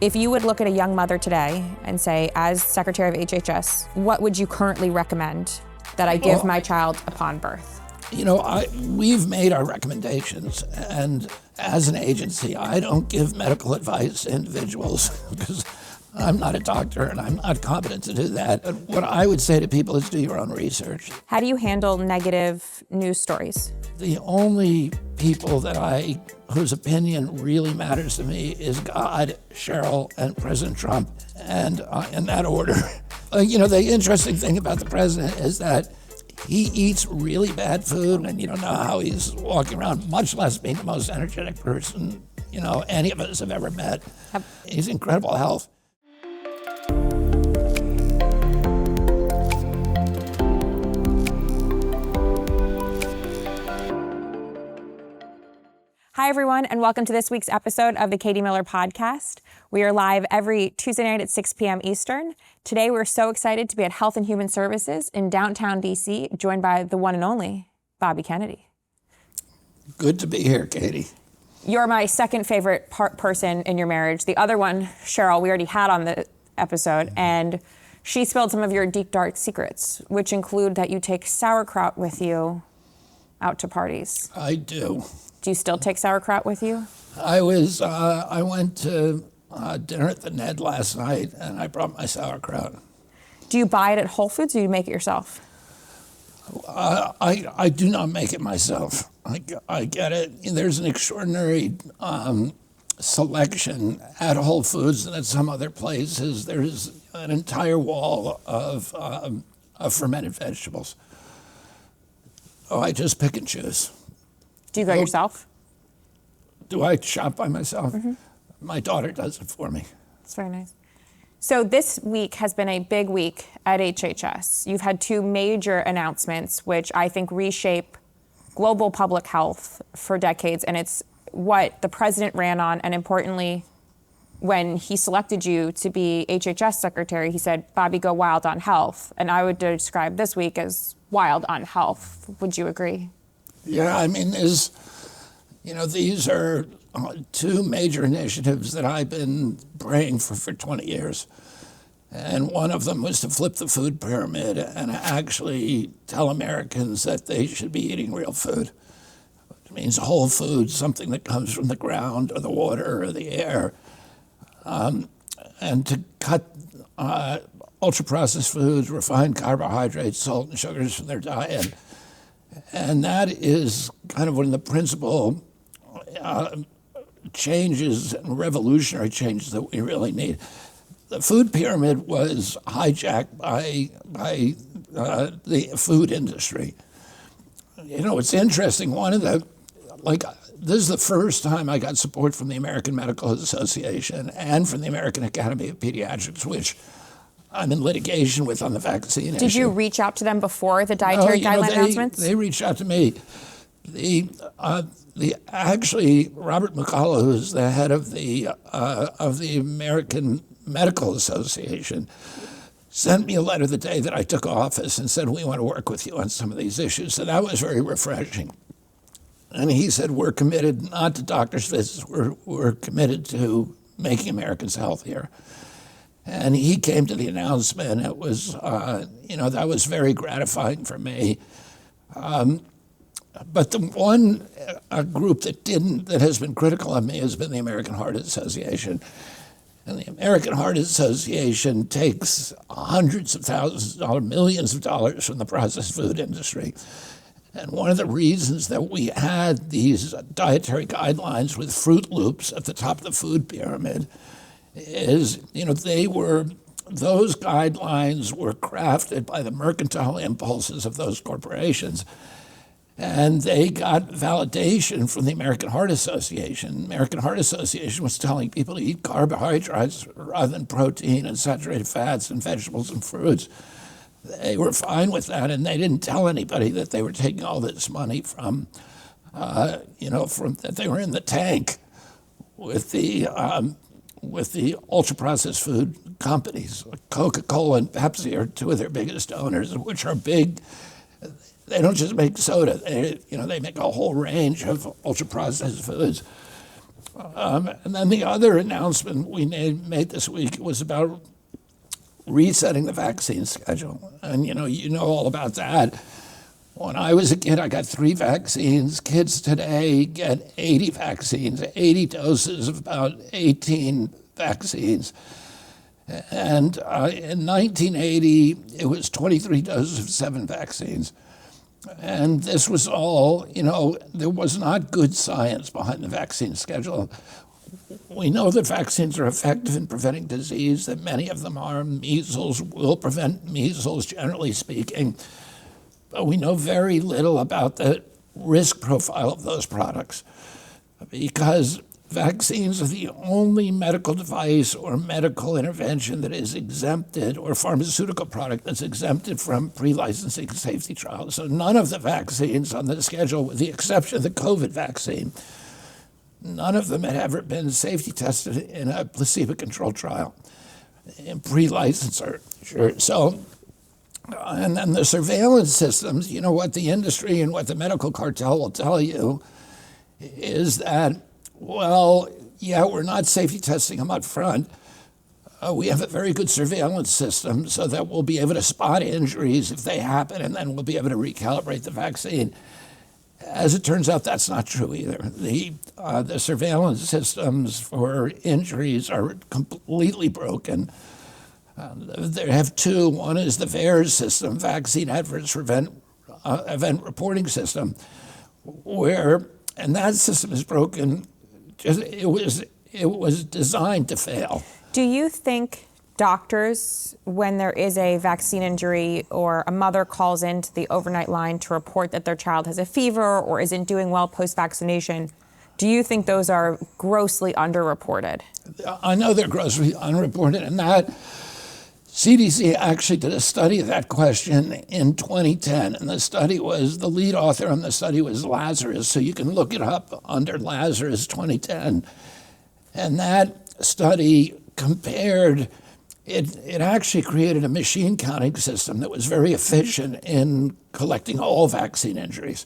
If you would look at a young mother today and say, as Secretary of HHS, what would you currently recommend that I give my child upon birth? You know, we've made our recommendations, and as an agency, I don't give medical advice to individuals because I'm not a doctor and I'm not competent to do that. But what I would say to people is do your own research. How do you handle negative news stories? The only people whose opinion really matters to me is God, Cheryl, and President Trump, and in that order. You know, the interesting thing about the president is that he eats really bad food, and you don't know how he's walking around, much less being the most energetic person, you know, any of us have ever met. He's in incredible health. Hi, everyone, and welcome to this week's episode of the Katie Miller Podcast. We are live every Tuesday night at 6 p.m. Eastern. Today, we're so excited to be at Health and Human Services in downtown D.C., joined by the one and only Bobby Kennedy. Good to be here, Katie. You're my second favorite person in your marriage. The other one, Cheryl, we already had on the episode, and she spilled some of your deep, dark secrets, which include that you take sauerkraut with you out to parties. I do. Do you still take sauerkraut with you? I went to dinner at the Ned last night, and I brought my sauerkraut. Do you buy it at Whole Foods, or do you make it yourself? I do not make it myself. I get it. There's an extraordinary selection at Whole Foods and at some other places. There's an entire wall of fermented vegetables. Oh, I just pick and choose. Do you go yourself? Do I shop by myself? Mm-hmm. My daughter does it for me. That's very nice. So this week has been a big week at HHS. You've had two major announcements, which I think reshape global public health for decades, and it's what the president ran on, and importantly, when he selected you to be HHS Secretary, he said, Bobby, go wild on health. And I would describe this week as wild on health. Would you agree? Yeah, I mean, these are two major initiatives that I've been praying for 20 years. And one of them was to flip the food pyramid and actually tell Americans that they should be eating real food. It means whole food, something that comes from the ground or the water or the air. And to cut ultra-processed foods, refined carbohydrates, salt and sugars from their diet. And that is kind of one of the principal changes and revolutionary changes that we really need. The food pyramid was hijacked by the food industry. You know, it's interesting. This is the first time I got support from the American Medical Association and from the American Academy of Pediatrics, which I'm in litigation with on the vaccine issue. Did you reach out to them before the dietary guideline announcements? They reached out to me. Actually, Robert McCullough, who's the head of the American Medical Association, sent me a letter the day that I took office and said, we want to work with you on some of these issues. So that was very refreshing. And he said, we're committed not to doctor's visits, we're committed to making Americans healthier. And he came to the announcement. It was, that was very gratifying for me. But the one group that has been critical of me has been the American Heart Association. And the American Heart Association takes hundreds of thousands of dollars, millions of dollars from the processed food industry. And one of the reasons that we had these dietary guidelines with Fruit Loops at the top of the food pyramid is, those guidelines were crafted by the mercantile impulses of those corporations. And they got validation from the American Heart Association. The American Heart Association was telling people to eat carbohydrates rather than protein and saturated fats and vegetables and fruits. They were fine with that, and they didn't tell anybody that they were taking all this money from that they were in the tank with the ultra-processed food companies. Coca-Cola and Pepsi are two of their biggest donors, which are big. They don't just make soda. They make a whole range of ultra-processed foods. And then the other announcement we made this week was about resetting the vaccine schedule. And you know all about that. When I was a kid, I got 3 vaccines. Kids today get 80 vaccines, 80 doses of about 18 vaccines. And in 1980, it was 23 doses of 7 vaccines. And this was all, there was not good science behind the vaccine schedule. We know that vaccines are effective in preventing disease, that many of them are. Measles will prevent measles, generally speaking. But we know very little about the risk profile of those products because vaccines are the only medical device or medical intervention that is exempted, or pharmaceutical product that's exempted from pre-licensing safety trials. So none of the vaccines on the schedule, with the exception of the COVID vaccine, none of them had ever been safety tested in a placebo-controlled trial in pre-licensure. So, and then the surveillance systems, what the industry and what the medical cartel will tell you is that, well, yeah, we're not safety testing them up front. We have a very good surveillance system so that we'll be able to spot injuries if they happen, and then we'll be able to recalibrate the vaccine. As it turns out, that's not true either. The surveillance systems for injuries are completely broken. They have 2. One is the VAERS system, Vaccine Adverse Event Reporting System, and that system is broken. It was designed to fail. Do you think doctors, when there is a vaccine injury or a mother calls into the overnight line to report that their child has a fever or isn't doing well post-vaccination, do you think those are grossly underreported? I know they're grossly underreported, and that CDC actually did a study of that question in 2010, and the lead author on the study was Lazarus, so you can look it up under Lazarus 2010. And that study compared, it actually created a machine counting system that was very efficient in collecting all vaccine injuries.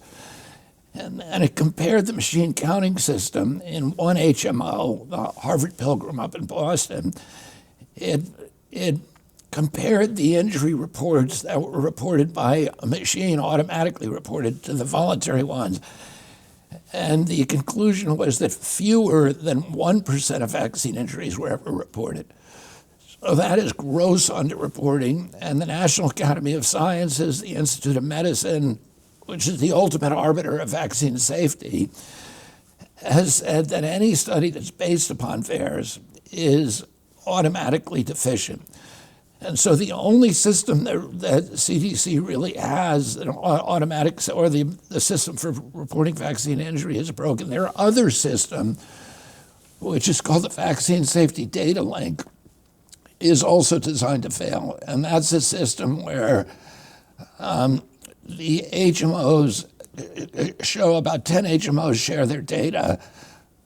And it compared the machine counting system in one HMO, the Harvard Pilgrim up in Boston. It compared the injury reports that were reported by a machine, automatically reported, to the voluntary ones. And the conclusion was that fewer than 1% of vaccine injuries were ever reported. So that is gross underreporting. And the National Academy of Sciences, the Institute of Medicine, which is the ultimate arbiter of vaccine safety, has said that any study that's based upon VAERS is automatically deficient. And so the only system that CDC really has, an automatic, or the system for reporting vaccine injury, is broken. Their other system, which is called the Vaccine Safety Data Link, is also designed to fail. And that's a system where the HMOs show, about 10 HMOs share their data,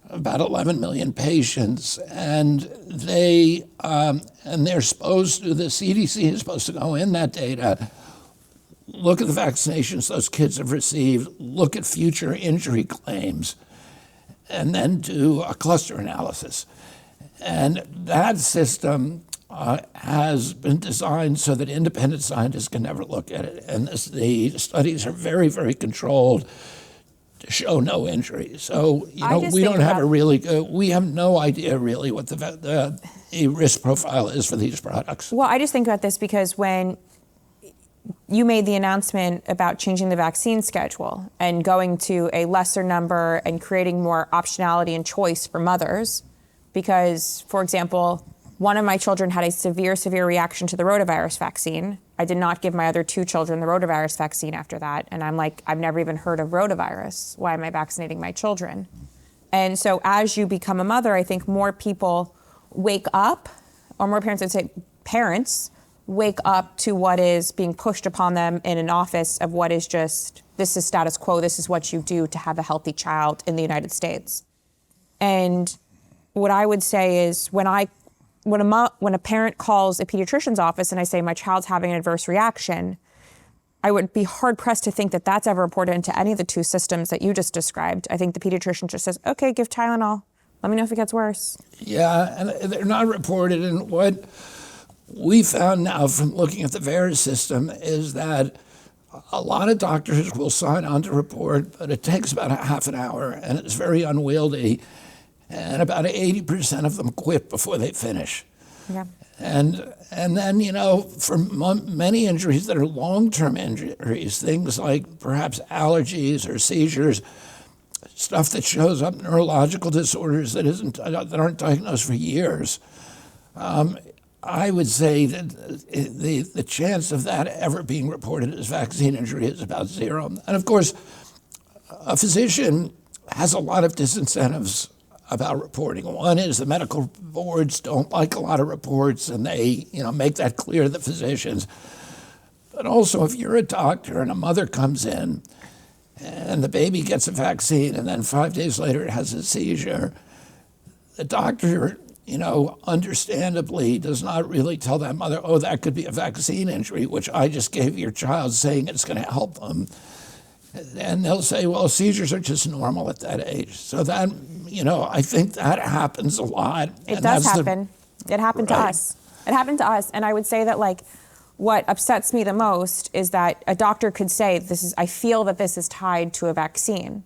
about 11 million patients, and they're supposed to, the CDC is supposed to go in that data, look at the vaccinations those kids have received, look at future injury claims, and then do a cluster analysis. And that system has been designed so that independent scientists can never look at it. And the studies are very, very controlled to show no injury. So, we don't have we have no idea really what the risk profile is for these products. Well, I just think about this because when you made the announcement about changing the vaccine schedule and going to a lesser number and creating more optionality and choice for mothers, because, for example, one of my children had a severe reaction to the rotavirus vaccine. I did not give my other 2 children the rotavirus vaccine after that. And I'm like, I've never even heard of rotavirus. Why am I vaccinating my children? And so as you become a mother, I think more people wake up, or more parents, I'd say parents, wake up to what is being pushed upon them in an office of what is just, this is status quo, this is what you do to have a healthy child in the United States. And what I would say is when a parent calls a pediatrician's office and I say my child's having an adverse reaction, I would be hard pressed to think that that's ever reported into any of the 2 systems that you just described. I think the pediatrician just says, okay, give Tylenol. Let me know if it gets worse. Yeah, and they're not reported. And what we found now from looking at the VAERS system is that a lot of doctors will sign on to report, but it takes about a half an hour, and it's very unwieldy. And about 80% of them quit before they finish. Yeah. And then, for many injuries that are long-term injuries, things like perhaps allergies or seizures, stuff that shows up, neurological disorders that aren't diagnosed for years, I would say that the chance of that ever being reported as vaccine injury is about zero. And of course, a physician has a lot of disincentives about reporting. One is the medical boards don't like a lot of reports, and they make that clear to the physicians. But also, if you're a doctor and a mother comes in and the baby gets a vaccine and then 5 days later it has a seizure, the doctor, understandably does not really tell that mother, oh, that could be a vaccine injury, which I just gave your child, saying it's going to help them. And they'll say, well, seizures are just normal at that age. So that, I think that happens a lot. It does happen. It happened to us. It happened to us. And I would say that, what upsets me the most is that a doctor could say, I feel that this is tied to a vaccine.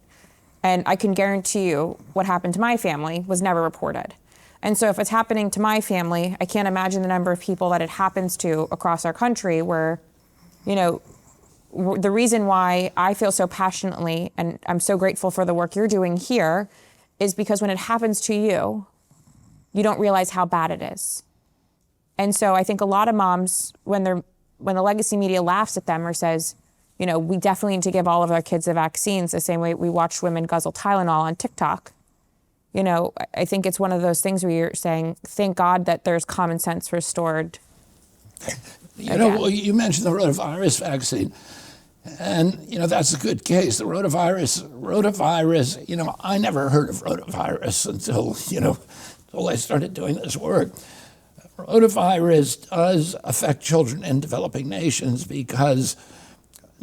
And I can guarantee you what happened to my family was never reported. And so if it's happening to my family, I can't imagine the number of people that it happens to across our country where, the reason why I feel so passionately, and I'm so grateful for the work you're doing here, is because when it happens to you, you don't realize how bad it is. And so I think a lot of moms, when the legacy media laughs at them or says, we definitely need to give all of our kids the vaccines the same way we watch women guzzle Tylenol on TikTok. I think it's one of those things where you're saying, thank God that there's common sense restored. You mentioned the rotavirus vaccine. And, that's a good case. The rotavirus, I never heard of rotavirus until I started doing this work. Rotavirus does affect children in developing nations because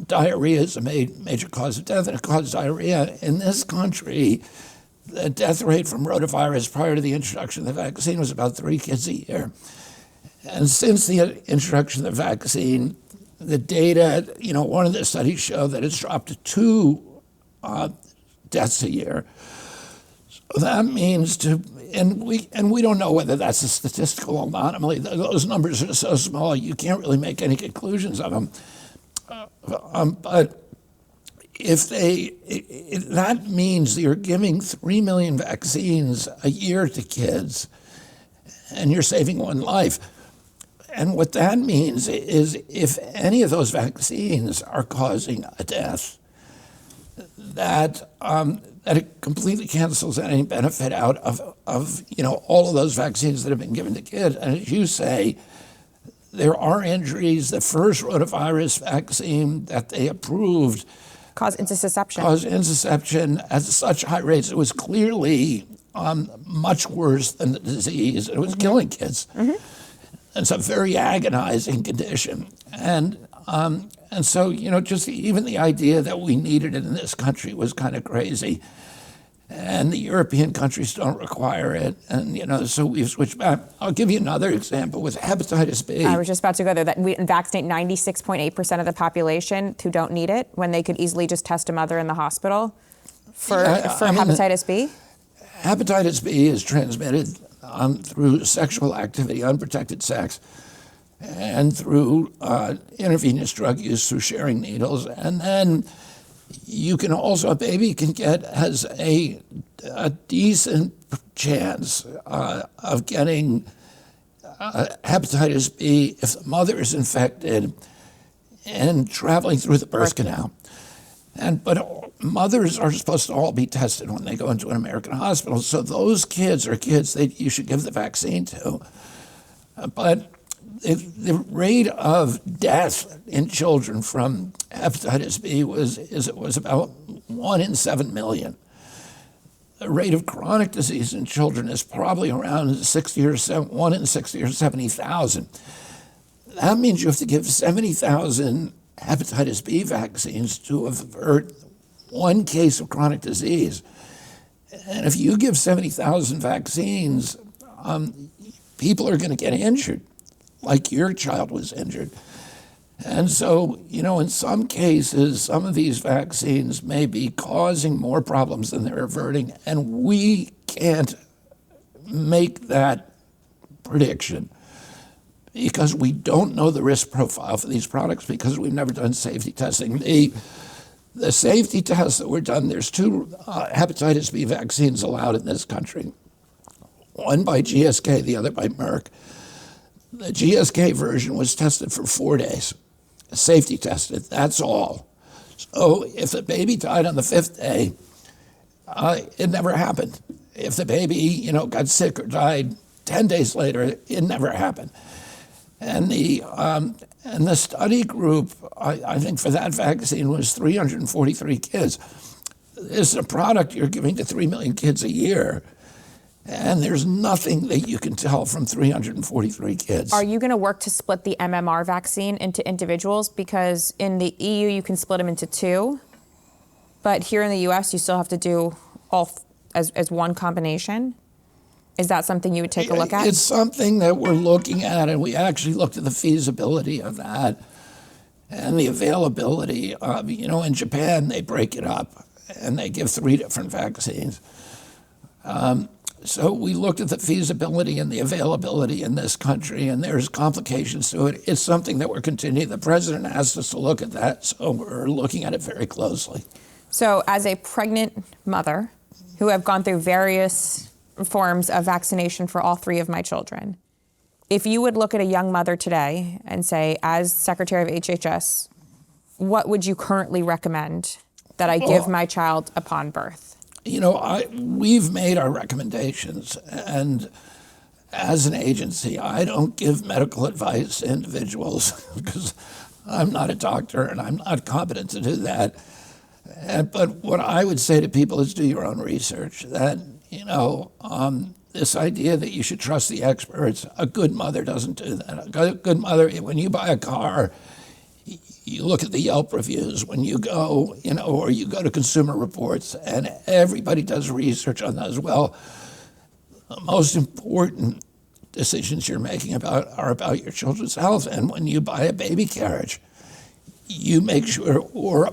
diarrhea is a major cause of death, and it causes diarrhea. In this country, the death rate from rotavirus prior to the introduction of the vaccine was about 3 kids a year. And since the introduction of the vaccine, the data, one of the studies showed that it's dropped to 2 deaths a year. So that means and we don't know whether that's a statistical anomaly. Those numbers are so small, you can't really make any conclusions of them. But if that means you're giving 3 million vaccines a year to kids, and you're saving 1 life. And what that means is if any of those vaccines are causing a death, that it completely cancels any benefit out of all of those vaccines that have been given to kids. And as you say, there are injuries. The first rotavirus vaccine that they approved caused intussusception at such high rates. It was clearly much worse than the disease. It was killing kids. Mm-hmm. It's a very agonizing condition. And so, just even the idea that we needed it in this country was kind of crazy. And the European countries don't require it. And, so we've switched back. I'll give you another example with hepatitis B. I was just about to go there, that we vaccinate 96.8% of the population who don't need it when they could easily just test a mother in the hospital for hepatitis B. Hepatitis B is transmitted through sexual activity, unprotected sex, and through intravenous drug use through sharing needles. And then you can also, a baby has a decent chance of getting hepatitis B if the mother is infected and traveling through the birth canal. But mothers are supposed to all be tested when they go into an American hospital. So those kids are kids that you should give the vaccine to. But the rate of death in children from hepatitis B was about 1 in 7 million. The rate of chronic disease in children is probably around 1 in 60 or 70,000. That means you have to give 70,000 hepatitis B vaccines to avert 1 case of chronic disease. And if you give 70,000 vaccines, people are going to get injured, like your child was injured. And so, in some cases, some of these vaccines may be causing more problems than they're averting, and we can't make that prediction because we don't know the risk profile for these products because we've never done safety testing. The safety tests that were done, there's two hepatitis B vaccines allowed in this country, one by GSK, the other by Merck. The GSK version was tested for 4 days, safety tested, that's all. So if the baby died on the 5th day, it never happened. If the baby, got sick or died 10 days later, it never happened. And the study group, I think for that vaccine was 343 kids. This is a product you're giving to 3 million kids a year. And there's nothing that you can tell from 343 kids. Are you going to work to split the MMR vaccine into individuals? Because in the EU, you can split them into two. But here in the US, you still have to do all as one combination. Is that something you would take a look at? It's something that we're looking at, and we actually looked at the feasibility of that and the availability of, in Japan, they break it up and they give 3 different vaccines. So we looked at the feasibility and the availability in this country, and there's complications to it. It's something that we're continuing. The president asked us to look at that, so we're looking at it very closely. So as a pregnant mother who have gone through various forms of vaccination for all 3 of my children, if you would look at a young mother today and say, as Secretary of HHS, what would you currently recommend that I give my child upon birth? We've made our recommendations, and as an agency, I don't give medical advice to individuals because I'm not a doctor and I'm not competent to do that. But what I would say to people is do your own research. That, this idea that you should trust the experts, a good mother doesn't do that. A good mother, when you buy a car, you look at the Yelp reviews when you go, or you go to Consumer Reports, and everybody does research on that as well. The most important decisions you're making are about your children's health. And when you buy a baby carriage, you make sure, or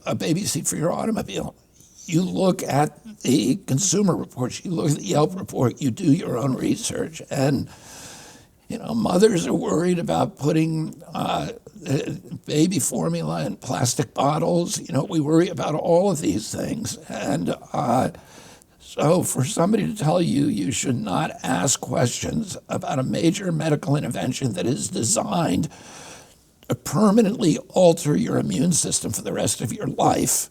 a baby seat for your automobile, you look at the Consumer Reports, you look at the Yelp report, you do your own research. And mothers are worried about putting baby formula in plastic bottles. We worry about all of these things. And so for somebody to tell you you should not ask questions about a major medical intervention that is designed to permanently alter your immune system for the rest of your life,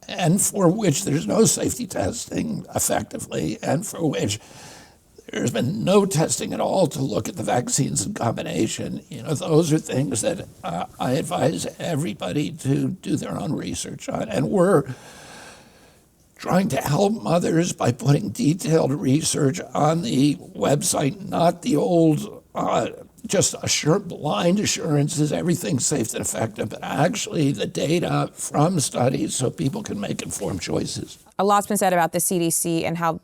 and for which there's no safety testing effectively, and for which there's been no testing at all to look at the vaccines in combination. Those are things that I advise everybody to do their own research on. And we're trying to help mothers by putting detailed research on the website, not the old just blind assurances, everything's safe and effective, but actually the data from studies so people can make informed choices. A lot's been said about the CDC and how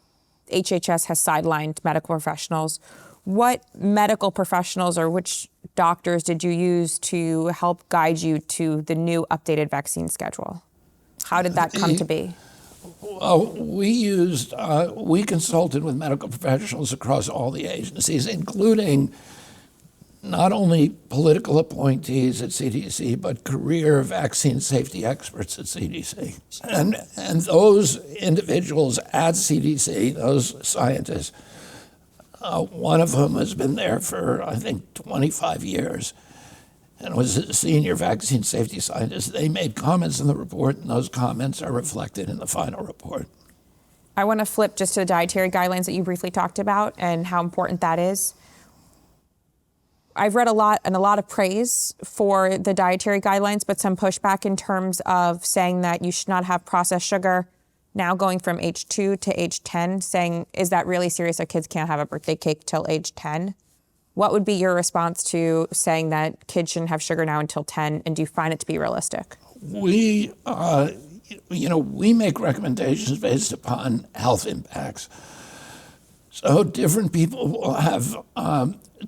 HHS has sidelined medical professionals. What medical professionals or which doctors did you use to help guide you to the new updated vaccine schedule? How did that come to be? Well, we consulted with medical professionals across all the agencies, including not only political appointees at CDC, but career vaccine safety experts at CDC. And those individuals at CDC, those scientists, one of whom has been there for, I think, 25 years and was a senior vaccine safety scientist, they made comments in the report, and those comments are reflected in the final report. I want to flip just to the dietary guidelines that you briefly talked about and how important that is. I've read a lot of praise for the dietary guidelines, but some pushback in terms of saying that you should not have processed sugar, now going from age 2 to age 10, saying, is that really serious that kids can't have a birthday cake till age 10? What would be your response to saying that kids shouldn't have sugar now until 10, and do you find it to be realistic? We, we make recommendations based upon health impacts. So different people will have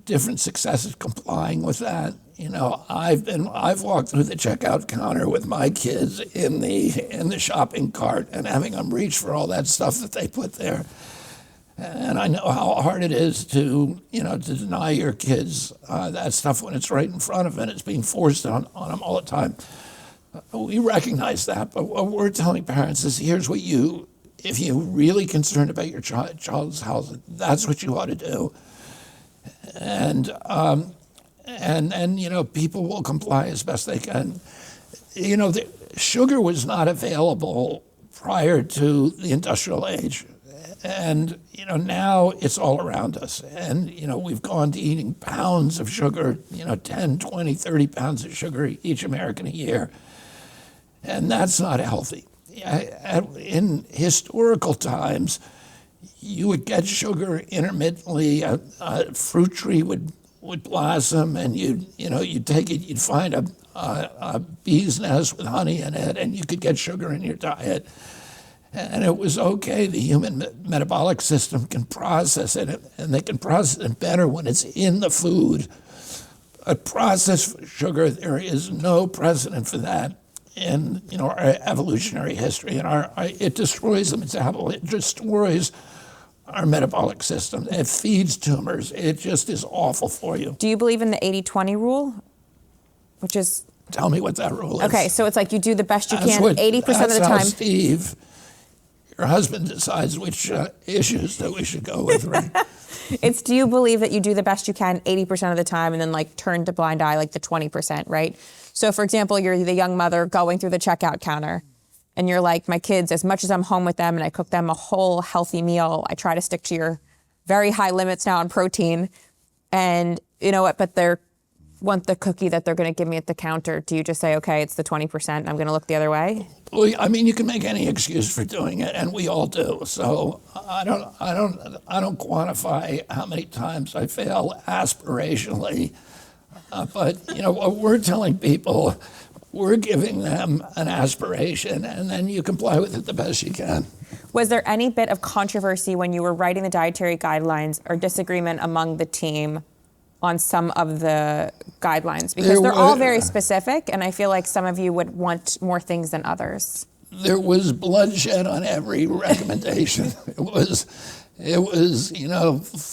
different successes complying with that. I've walked through the checkout counter with my kids in the shopping cart and having them reach for all that stuff that they put there. And I know how hard it is to deny your kids that stuff when it's right in front of them and it's being forced on them all the time. We recognize that, but what we're telling parents is here's what if you're really concerned about your child's health, that's what you ought to do. And people will comply as best they can. The sugar was not available prior to the industrial age. And, now it's all around us. And, we've gone to eating pounds of sugar, 10, 20, 30 pounds of sugar each American a year. And that's not healthy. In historical times, you would get sugar intermittently. A fruit tree would blossom, and you'd take it. You'd find a bee's nest with honey in it, and you could get sugar in your diet. And it was okay. The human metabolic system can process it, and they can process it better when it's in the food. But processed sugar, there is no precedent for that in our evolutionary history, and it destroys the metabolism. It destroys our metabolic system. It feeds tumors. It just is awful for you. Do you believe in the 80-20 rule, which is? Tell me what that rule is. Okay, so it's like you do the best you can 80% of the time. That's how Steve, your husband, decides which issues that we should go with, right? Do you believe that you do the best you can 80% of the time and then turn to blind eye the 20%, right? So for example, you're the young mother going through the checkout counter and you're like, my kids, as much as I'm home with them and I cook them a whole healthy meal, I try to stick to your very high limits now on protein. And you know what, but they want the cookie that they're going to give me at the counter. Do you just say, okay, it's the 20% and I'm going to look the other way? Well, you can make any excuse for doing it, and we all do. So I don't quantify how many times I fail aspirationally. But what we're telling people, we're giving them an aspiration, and then you comply with it the best you can. Was there any bit of controversy when you were writing the dietary guidelines or disagreement among the team on some of the guidelines? Because they're all very specific, and I feel like some of you would want more things than others. There was bloodshed on every recommendation. It was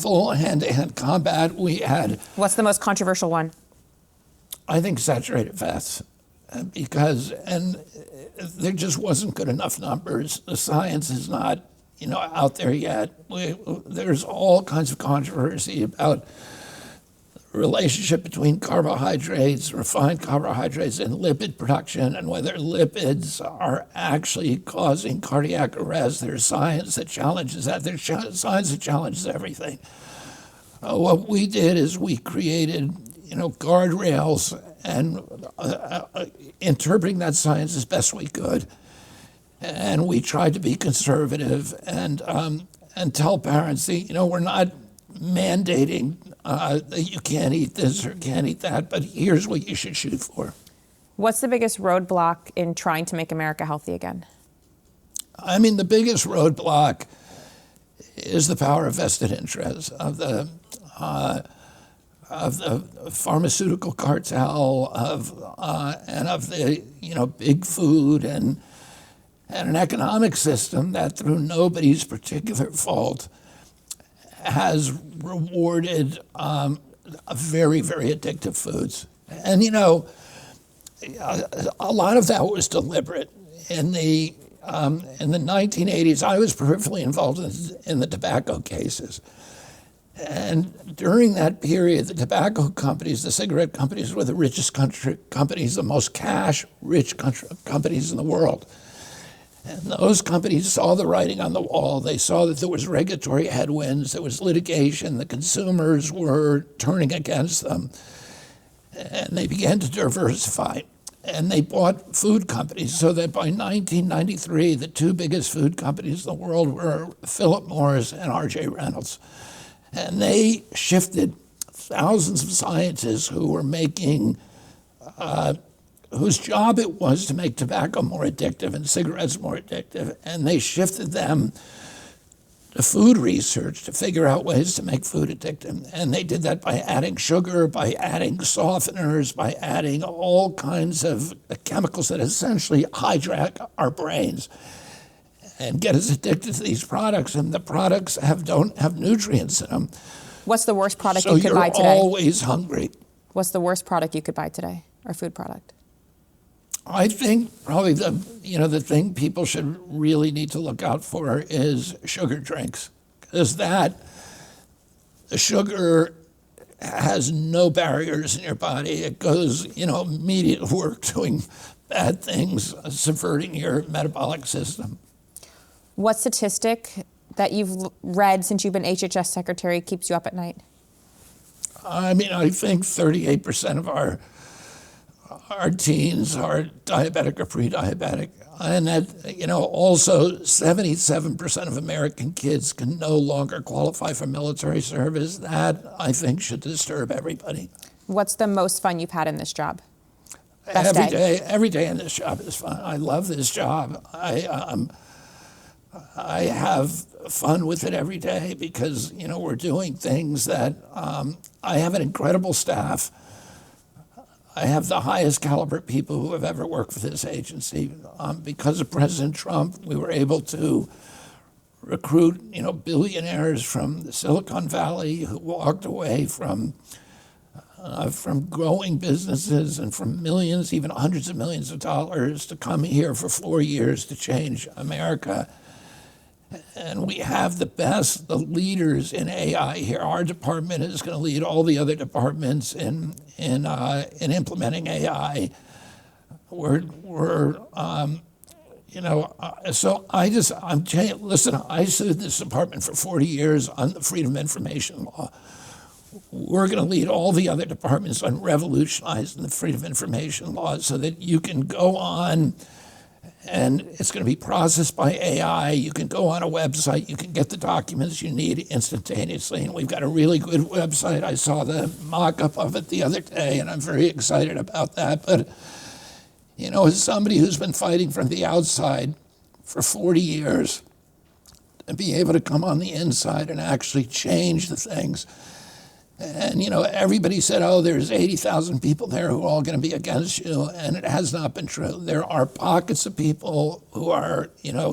full hand-to-hand combat. We had. What's the most controversial one? I think saturated fats, because there just wasn't good enough numbers. The science is not out there yet. There's all kinds of controversy about the relationship between carbohydrates, refined carbohydrates, and lipid production, and whether lipids are actually causing cardiac arrest. There's science that challenges that. There's science that challenges everything. What we did is we created guardrails and interpreting that science as best we could. And we tried to be conservative and tell parents, we're not mandating that you can't eat this or can't eat that, but here's what you should shoot for. What's the biggest roadblock in trying to make America healthy again? The biggest roadblock is the power of vested interests of the pharmaceutical cartel, and of the big food and an economic system that, through nobody's particular fault, has rewarded very, very addictive foods. And a lot of that was deliberate. In the 1980s, I was peripherally involved in the tobacco cases. And during that period, the tobacco companies, the cigarette companies, were the richest companies, the most cash-rich companies in the world. And those companies saw the writing on the wall. They saw that there was regulatory headwinds, there was litigation, the consumers were turning against them. And they began to diversify. And they bought food companies, so that by 1993, the two biggest food companies in the world were Philip Morris and R.J. Reynolds. And they shifted thousands of scientists who were making whose job it was to make tobacco more addictive and cigarettes more addictive, and they shifted them to food research to figure out ways to make food addictive. And they did that by adding sugar, by adding softeners, by adding all kinds of chemicals that essentially hijack our brains and get us addicted to these products. And the products don't have nutrients in them. What's the worst product So you could buy you're today? always hungry. What's the worst product you could buy today, or food product? I think probably the thing people should really need to look out for is sugar drinks, because the sugar has no barriers in your body. It goes, immediate work doing bad things, subverting your metabolic system. What statistic that you've read since you've been HHS Secretary keeps you up at night? I mean, I think 38% of our teens are diabetic or pre-diabetic. And that, also 77% of American kids can no longer qualify for military service. That, I think, should disturb everybody. What's the most fun you've had in this job? Every day in this job is fun. I love this job. I have fun with it every day because, we're doing things that I have an incredible staff. I have the highest caliber people who have ever worked for this agency. Because of President Trump, we were able to recruit, billionaires from the Silicon Valley who walked away from growing businesses and from millions, even hundreds of millions of dollars to come here for 4 years to change America. And we have the leaders in AI here. Our department is going to lead all the other departments in implementing AI. So listen, I sued this department for 40 years on the Freedom of Information Law. We're going to lead all the other departments on revolutionizing the Freedom of Information Law so that you can go on and it's going to be processed by AI. You can go on a website, you can get the documents you need instantaneously, and we've got a really good website. I saw the mock-up of it the other day, and I'm very excited about that. But, as somebody who's been fighting from the outside for 40 years, to be able to come on the inside and actually change the things. And, everybody said, there's 80,000 people there who are all going to be against you, and it has not been true. There are pockets of people who are,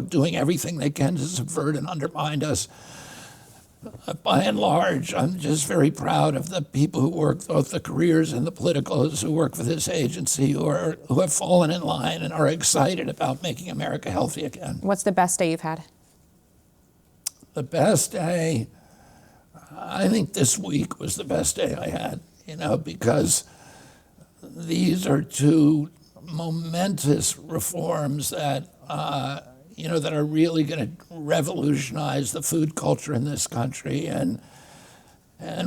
doing everything they can to subvert and undermine us. By and large, I'm just very proud of the people who work, both the careers and the politicals who work for this agency, who have fallen in line and are excited about making America healthy again. What's the best day you've had? The best day, I think this week was the best day I had, because these are two momentous reforms that, that are really going to revolutionize the food culture in this country and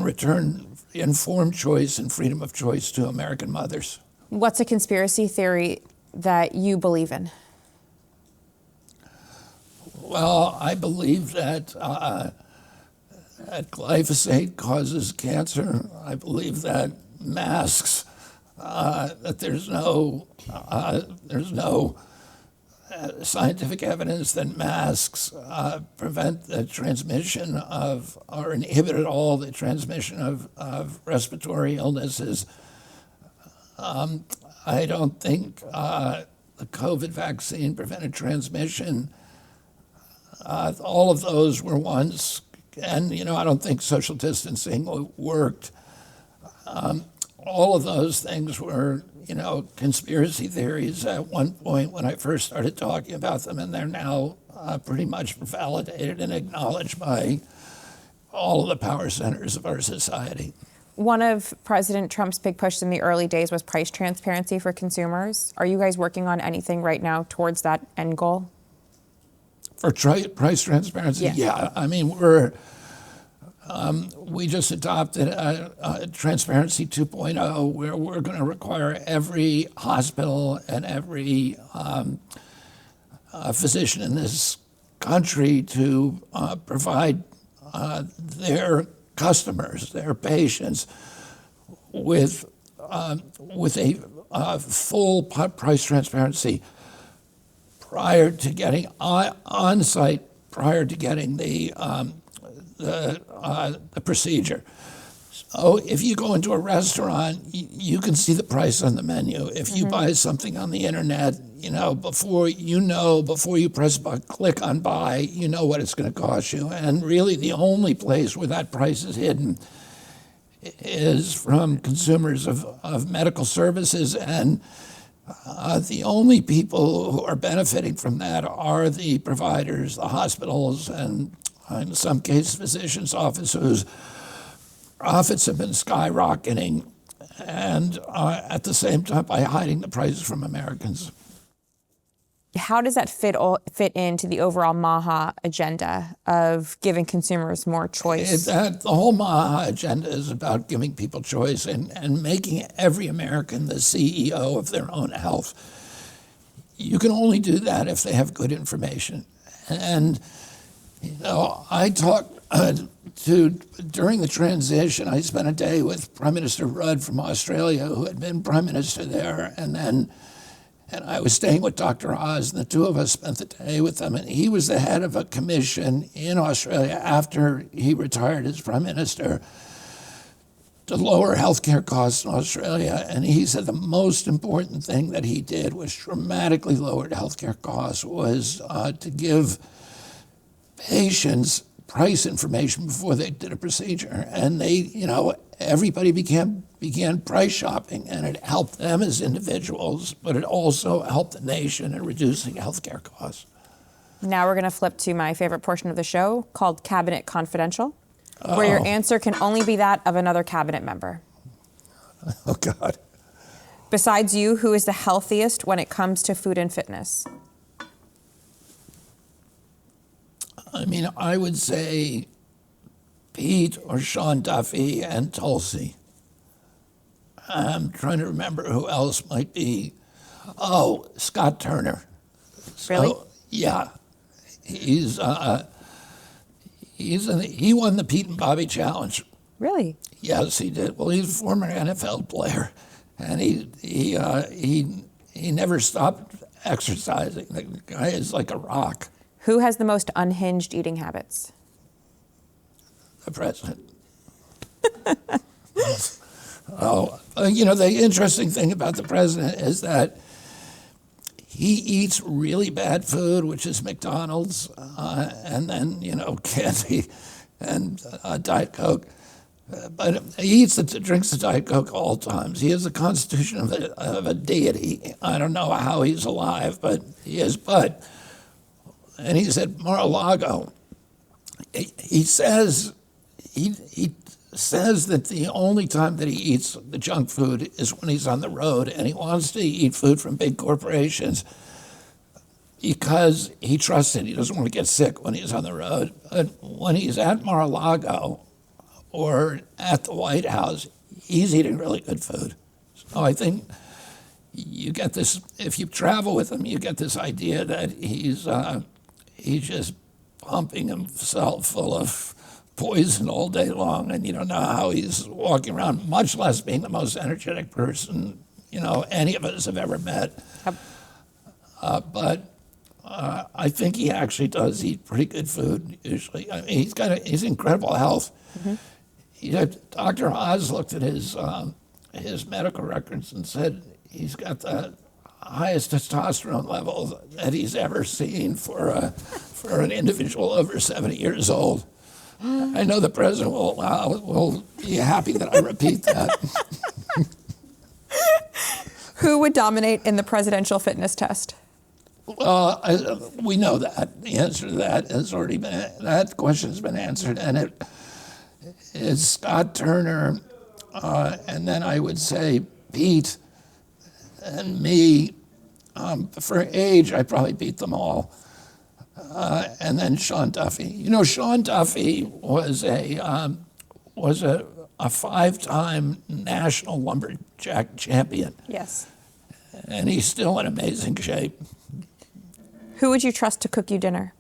return informed choice and freedom of choice to American mothers. What's a conspiracy theory that you believe in? Well, I believe that glyphosate causes cancer. I believe that masks, that there's no scientific evidence that masks prevent the transmission of, or inhibit at all the transmission of respiratory illnesses. I don't think the COVID vaccine prevented transmission. All of those were once. And, I don't think social distancing worked. All of those things were, conspiracy theories at one point when I first started talking about them, and they're now pretty much validated and acknowledged by all of the power centers of our society. One of President Trump's big pushes in the early days was price transparency for consumers. Are you guys working on anything right now towards that end goal? For price transparency? Yeah. I mean, we just adopted Transparency 2.0, where we're going to require every hospital and every physician in this country to provide their customers, their patients, with a full price transparency prior to getting on site, prior to getting the procedure. So if you go into a restaurant, you can see the price on the menu. If you buy something on the internet, before you press click on buy, you know what it's going to cost you. And really the only place where that price is hidden is from consumers of medical services. And the only people who are benefiting from that are the providers, the hospitals, and in some cases, physicians' offices whose profits have been skyrocketing, and at the same time by hiding the prices from Americans. How does that fit into the overall MAHA agenda of giving consumers more choice? The whole MAHA agenda is about giving people choice and making every American the CEO of their own health. You can only do that if they have good information. And, I talked during the transition, I spent a day with Prime Minister Rudd from Australia, who had been Prime Minister there, and I was staying with Dr. Oz, and the two of us spent the day with them. And he was the head of a commission in Australia after he retired as Prime Minister to lower healthcare costs in Australia. And he said the most important thing that he did, which dramatically lowered healthcare costs, was to give patients price information before they did a procedure. And everybody began price shopping, and it helped them as individuals, but it also helped the nation in reducing healthcare costs. Now we're going to flip to my favorite portion of the show called Cabinet Confidential, where your answer can only be that of another cabinet member. Oh, God. Besides you, who is the healthiest when it comes to food and fitness? I would say Pete or Sean Duffy and Tulsi. I'm trying to remember who else might be. Oh, Scott Turner. Really? Yeah. He won the Pete and Bobby Challenge. Really? Yes, he did. Well, he's a former NFL player, and he never stopped exercising. The guy is like a rock. Who has the most unhinged eating habits? The president. The interesting thing about the president is that he eats really bad food, which is McDonald's, and then, candy and Diet Coke. But he drinks the Diet Coke all times. He has the constitution of a deity. I don't know how he's alive, but he is. And he's at Mar-a-Lago. He says that the only time that he eats the junk food is when he's on the road, and he wants to eat food from big corporations because he trusts it. He doesn't want to get sick when he's on the road. But when he's at Mar-a-Lago or at the White House, he's eating really good food. So I think you get this, if you travel with him, you get this idea that he's just pumping himself full of poison all day long, and you don't know how he's walking around, much less being the most energetic person, any of us have ever met. But I think he actually does eat pretty good food usually. He's incredible health. Mm-hmm. Dr. Oz looked at his medical records and said he's got the highest testosterone level that he's ever seen for an individual over 70 years old. I know the president will be happy that I repeat that. Who would dominate in the presidential fitness test? We know that. The answer to that has already been, that question has been answered, and it is Scott Turner, and then I would say Pete and me. For age, I probably beat them all. And then Sean Duffy. Sean Duffy was a 5-time national lumberjack champion. Yes. And he's still in amazing shape. Who would you trust to cook you dinner?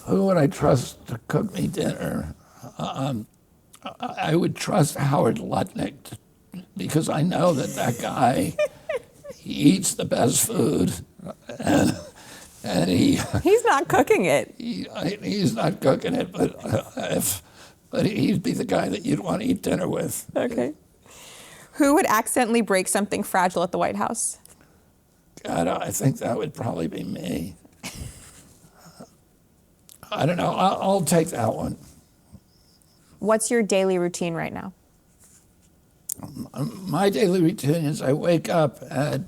Who would I trust to cook me dinner? I would trust Howard Lutnick because I know that guy, he eats the best food, and he's not cooking it. He's not cooking it, but he'd be the guy that you'd want to eat dinner with. Okay. Who would accidentally break something fragile at the White House? God, I think that would probably be me. I don't know. I'll take that one. What's your daily routine right now? My daily routine is I wake up at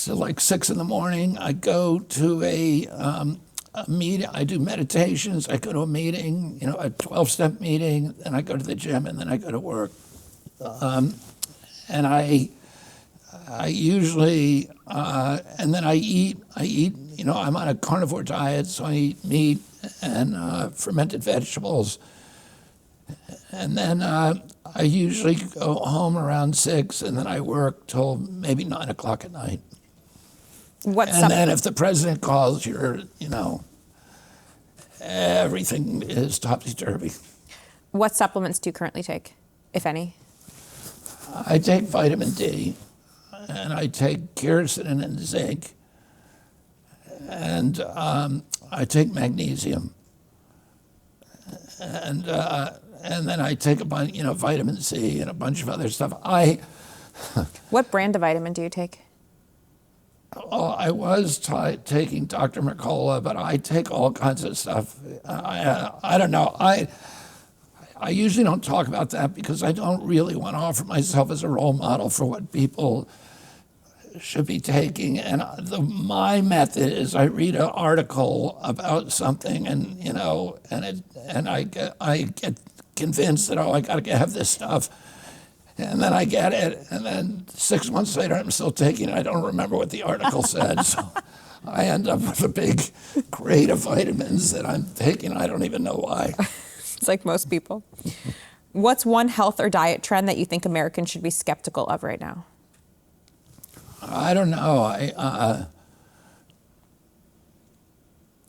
like 6 in the morning. I go to a meeting. I do meditations. I go to a meeting, a 12-step meeting. Then I go to the gym, and then I go to work. And I usually, and then I eat, I'm on a carnivore diet, so I eat meat and fermented vegetables. And then I usually go home around 6, and then I work till maybe 9 o'clock at night. Then if the president calls, everything is topsy-turvy. What supplements do you currently take, if any? I take vitamin D, and I take quercetin and zinc, and I take magnesium, and then I take a bunch, vitamin C and a bunch of other stuff. What brand of vitamin do you take? I was taking Dr. Mercola, but I take all kinds of stuff. I don't know. I usually don't talk about that because I don't really want to offer myself as a role model for what people should be taking. And my method is I read an article about something, and I get convinced that I got to have this stuff, and then I get it, and then 6 months later I'm still taking it. I don't remember what the article said, so I end up with a big crate of vitamins that I'm taking. I don't even know why. It's like most people. What's one health or diet trend that you think Americans should be skeptical of right now? I don't know.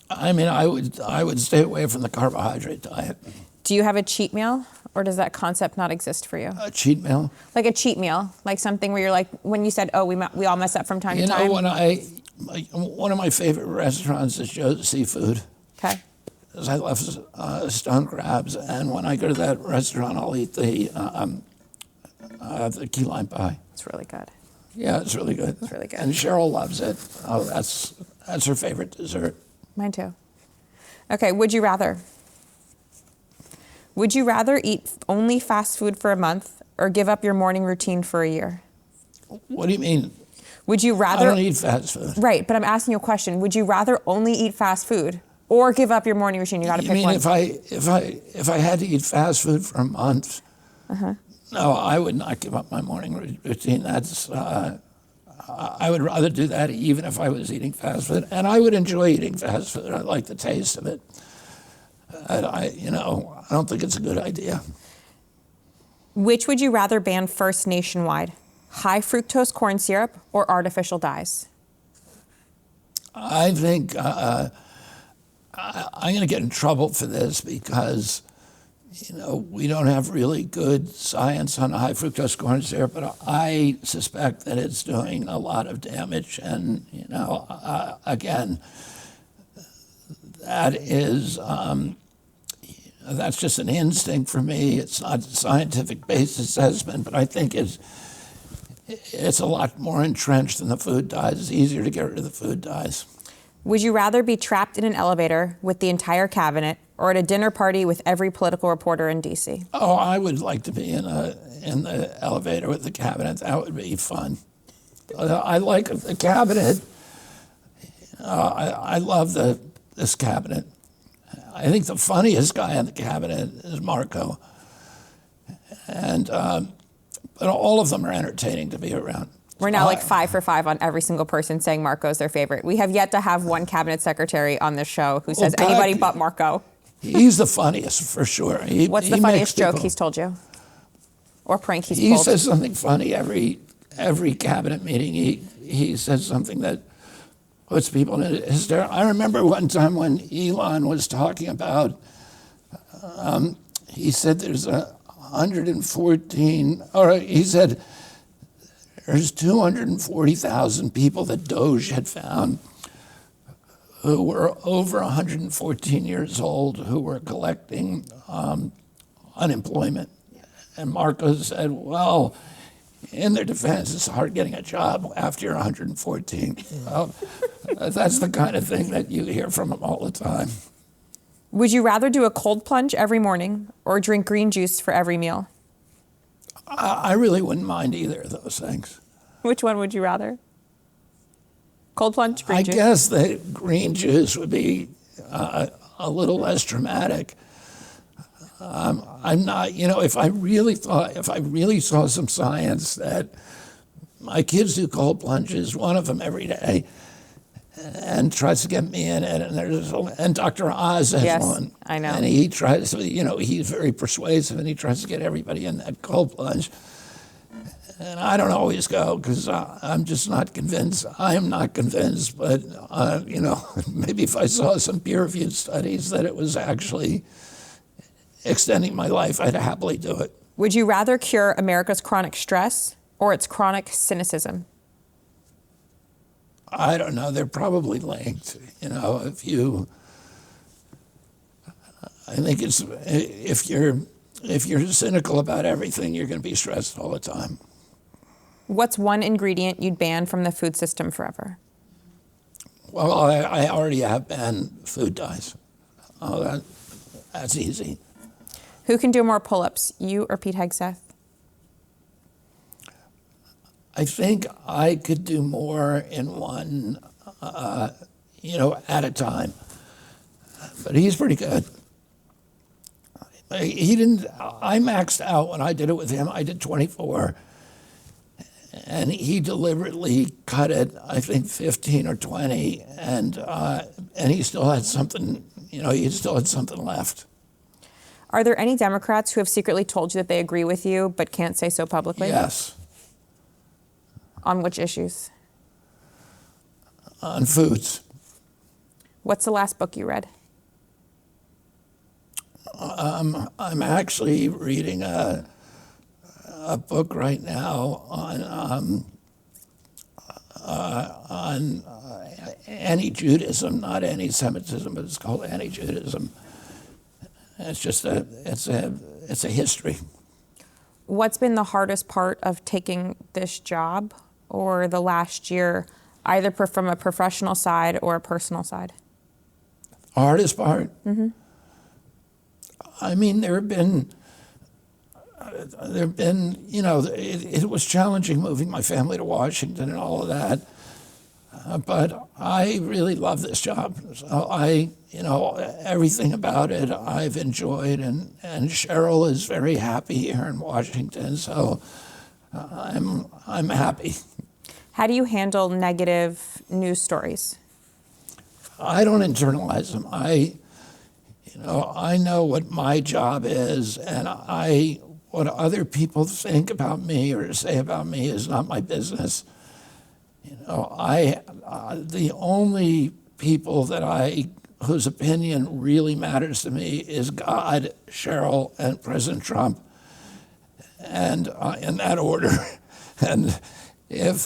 I would stay away from the carbohydrate diet. Do you have a cheat meal, or does that concept not exist for you? A cheat meal? Like a cheat meal, like something where you're like, when you said, oh, we all mess up from time to time. One of my favorite restaurants is Joe's Seafood. Okay. Because I love stone crabs, and when I go to that restaurant, I'll eat the key lime pie. It's really good. Yeah, it's really good. It's really good. And Cheryl loves it. Oh, that's her favorite dessert. Mine too. Okay, would you rather? Would you rather eat only fast food for a month or give up your morning routine for a year? What do you mean? Would you rather? I don't eat fast food. Right, but I'm asking you a question. Would you rather only eat fast food or give up your morning routine? You got to pick one. You mean if I had to eat fast food for a month? No, I would not give up my morning routine. I would rather do that even if I was eating fast food, and I would enjoy eating fast food. I like the taste of it. I don't think it's a good idea. Which would you rather ban first nationwide? High fructose corn syrup or artificial dyes? I think I'm going to get in trouble for this because, we don't have really good science on high fructose corn syrup, but I suspect that it's doing a lot of damage. And, again, that is, that's just an instinct for me. It's not a scientific-based assessment, but I think it's a lot more entrenched than the food dyes. It's easier to get rid of the food dyes. Would you rather be trapped in an elevator with the entire cabinet or at a dinner party with every political reporter in D.C.? Oh, I would like to be in the elevator with the cabinet. That would be fun. I like the cabinet. I love this cabinet. I think the funniest guy in the cabinet is Marco. And but all of them are entertaining to be around. We're now like 5 for 5 on every single person saying Marco's their favorite. We have yet to have one cabinet secretary on this show who says anybody but Marco. He's the funniest for sure. What's the funniest joke he's told you? Or prank he's pulled? He says something funny every cabinet meeting. He says something that puts people in hysteria. I remember one time when Elon was talking about, he said there's 114, all right, he said there's 240,000 people that Doge had found who were over 114 years old who were collecting unemployment. And Marco said, well, in their defense, it's hard getting a job after you're 114. Well, that's the kind of thing that you hear from them all the time. Would you rather do a cold plunge every morning or drink green juice for every meal? I really wouldn't mind either of those things. Which one would you rather? Cold plunge, green juice? I guess that green juice would be a little less dramatic. I'm not, if I really saw some science that my kids do cold plunges, one of them every day, and tries to get me in it, and Dr. Oz has one. I know. And he tries, he's very persuasive, and he tries to get everybody in that cold plunge. And I don't always go because I'm just not convinced. I am not convinced, but maybe if I saw some peer-reviewed studies that it was actually extending my life, I'd happily do it. Would you rather cure America's chronic stress or its chronic cynicism? I don't know. They're probably linked. I think if you're cynical about everything, you're going to be stressed all the time. What's one ingredient you'd ban from the food system forever? Well, I already have banned food dyes. Oh, that's easy. Who can do more pull-ups, you or Pete Hegseth? I think I could do more in one, at a time. But he's pretty good. I maxed out when I did it with him. I did 24. And he deliberately cut it, I think 15 or 20. And he still had something, he still had something left. Are there any Democrats who have secretly told you that they agree with you but can't say so publicly? Yes. On which issues? On foods. What's the last book you read? I'm actually reading a book right now on anti-Judaism, not anti-Semitism, but it's called anti-Judaism. It's a history. What's been the hardest part of taking this job or the last year, either from a professional side or a personal side? Hardest part? Mm-hmm. I mean, there have been, it was challenging moving my family to Washington and all of that. But I really love this job. So everything about it I've enjoyed, and Cheryl is very happy here in Washington. So I'm happy. How do you handle negative news stories? I don't internalize them. I know what my job is, and what other people think about me or say about me is not my business. The only people whose opinion really matters to me is God, Cheryl, and President Trump, and in that order. And as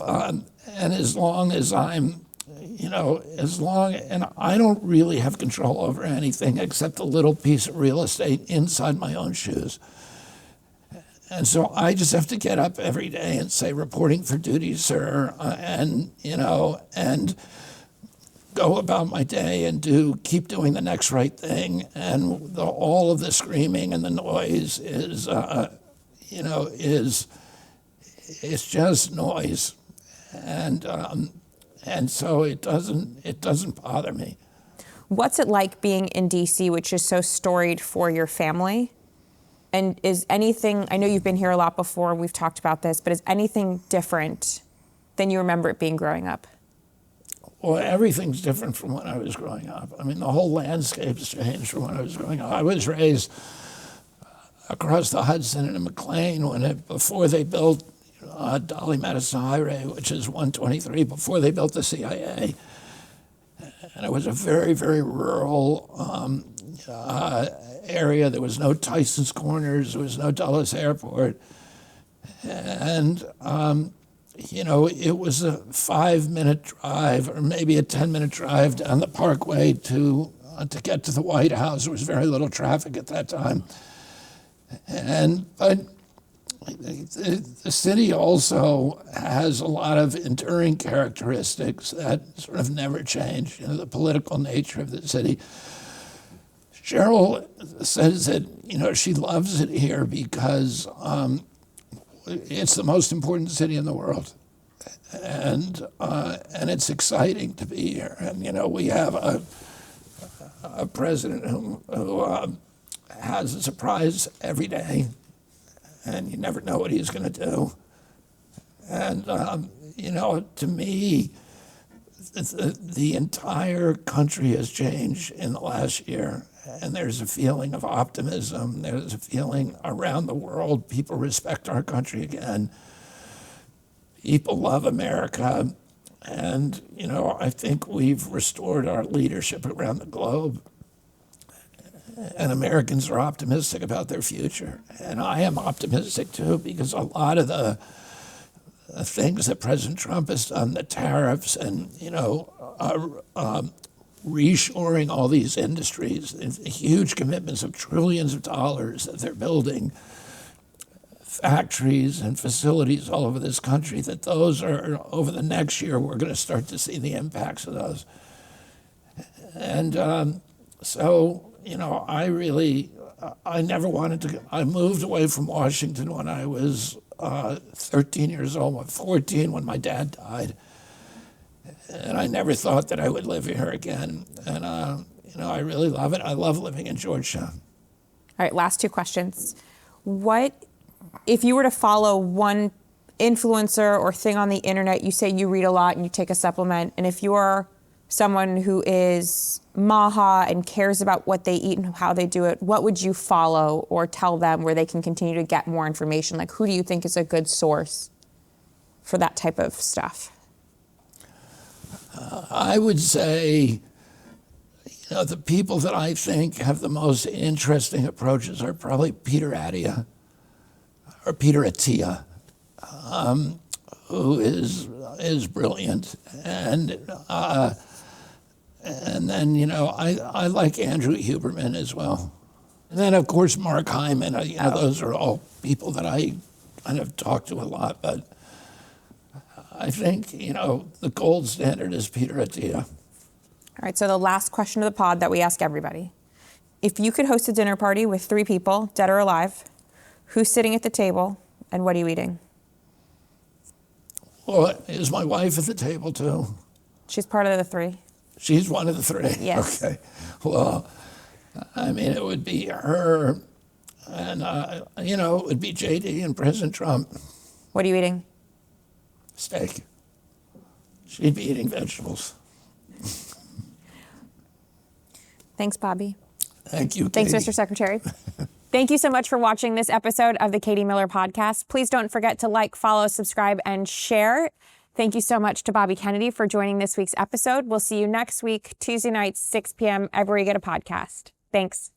long as I'm, and I don't really have control over anything except a little piece of real estate inside my own shoes. And so I just have to get up every day and say, reporting for duty, sir, and go about my day and keep doing the next right thing. And all of the screaming and the noise is it's just noise. And so it doesn't bother me. What's it like being in D.C., which is so storied for your family? And is anything, I know you've been here a lot before, we've talked about this, but is anything different than you remember it being growing up? Well, everything's different from when I was growing up. I mean, the whole landscape's changed from when I was growing up. I was raised across the Hudson in McLean before they built Dolly Madison Highway, which is 123, before they built the CIA. And it was a very, very rural area. There was no Tyson's Corners. There was no Dulles Airport. And, it was a 5-minute drive or maybe a 10-minute drive down the Parkway to get to the White House. There was very little traffic at that time. But the city also has a lot of enduring characteristics that sort of never change. The political nature of the city. Cheryl says that, she loves it here because it's the most important city in the world. And it's exciting to be here. And, we have a president who has a surprise every day, and you never know what he's going to do. And, to me, the entire country has changed in the last year, and there's a feeling of optimism. There's a feeling around the world people respect our country again. People love America, and, I think we've restored our leadership around the globe. And Americans are optimistic about their future. And I am optimistic too, because a lot of the things that President Trump has done, the tariffs and, reshoring all these industries, huge commitments of trillions of dollars that they're building, factories and facilities all over this country, that those are, over the next year, we're going to start to see the impacts of those. And so, I never wanted to, I moved away from Washington when I was 13 years old, 14 when my dad died. And I never thought that I would live here again. And, I really love it. I love living in Georgetown. All right, last two questions. What, if you were to follow one influencer or thing on the internet, you say you read a lot and you take a supplement, and if you're someone who is MAHA and cares about what they eat and how they do it, what would you follow or tell them where they can continue to get more information? Like, who do you think is a good source for that type of stuff? I would say, the people that I think have the most interesting approaches are probably Peter Attia, or Peter Attia, who is brilliant. And then, I like Andrew Huberman as well. And then, of course, Mark Hyman. Those are all people that I kind of talk to a lot. But I think, the gold standard is Peter Attia. All right, so the last question of the pod that we ask everybody. If you could host a dinner party with 3 people, dead or alive, who's sitting at the table and what are you eating? Well, is my wife at the table too? She's part of the 3. She's one of the 3? Yes. Okay. Well, it would be her, and, it would be JD and President Trump. What are you eating? Steak. She'd be eating vegetables. Thanks, Bobby. Thank you, Thanks, Katie. Mr. Secretary. Thank you so much for watching this episode of the Katie Miller Podcast. Please don't forget to like, follow, subscribe, and share. Thank you so much to Bobby Kennedy for joining this week's episode. We'll see you next week, Tuesday nights, 6 p.m., everywhere you get a podcast. Thanks.